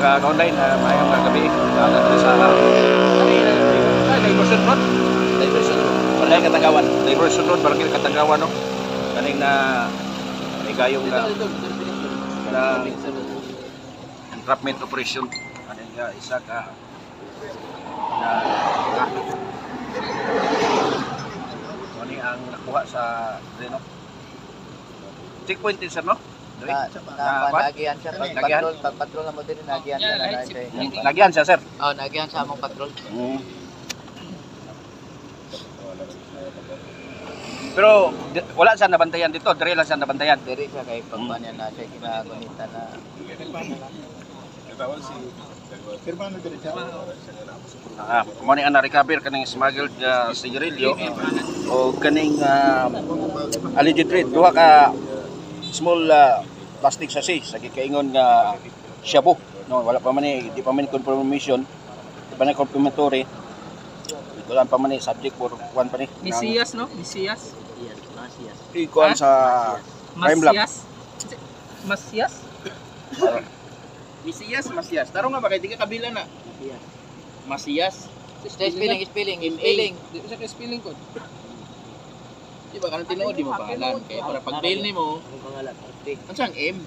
Mag-online mayong gabi sa Diversion Road. Diversion Road. Barangay Katanggawan. Diversion Road, Barangay Katanggawan no. Kaning na gayong na entrapment operation. Kaning isa ka na ano ang nakuha sa Reno. Checkpoint din sir no? Nagihan siya pag patrol na mo din nagihan siya na. Nagihan siya sir. Oh, nagihan sa among patrol. Pero wala siya nabantayan dito, dire lang siya nabantayan. Diri siya kay pagbanyan na siya ginagunita na. Mo ni ana recover kaning smuggled sigarilyo o kaning alleged trade duha ka small plastic sachet sa gikaingon nga shabu no wala pa man di pa man confirmation di pa na confirmatory ito lang pa man subject for one pa ni Misias no? Misias. ikuan sa crime lab Masias? Masias. Taro nga ba kay di ka kabila na? Masias. Spelling. Di sa spelling ko. Di ba kanang tinuod di mo pangalan kay para pag bail nimo. Unsang M?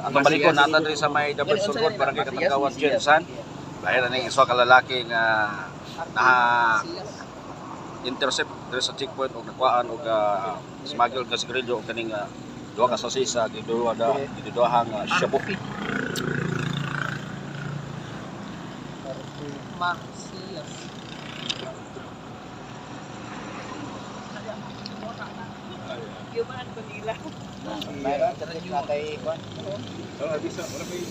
ang balikon nata diri sa may Diversion Road barangay Katanggawan Jensan lahir na ning isa ka lalaki nga na intercept diri sa checkpoint og nakuhaan og smuggled nga sigarilyo og kaning duha ka sachet sa giduhang shabu. Masias. Yuman Manila. Mayroon sa kay Juan. Wala may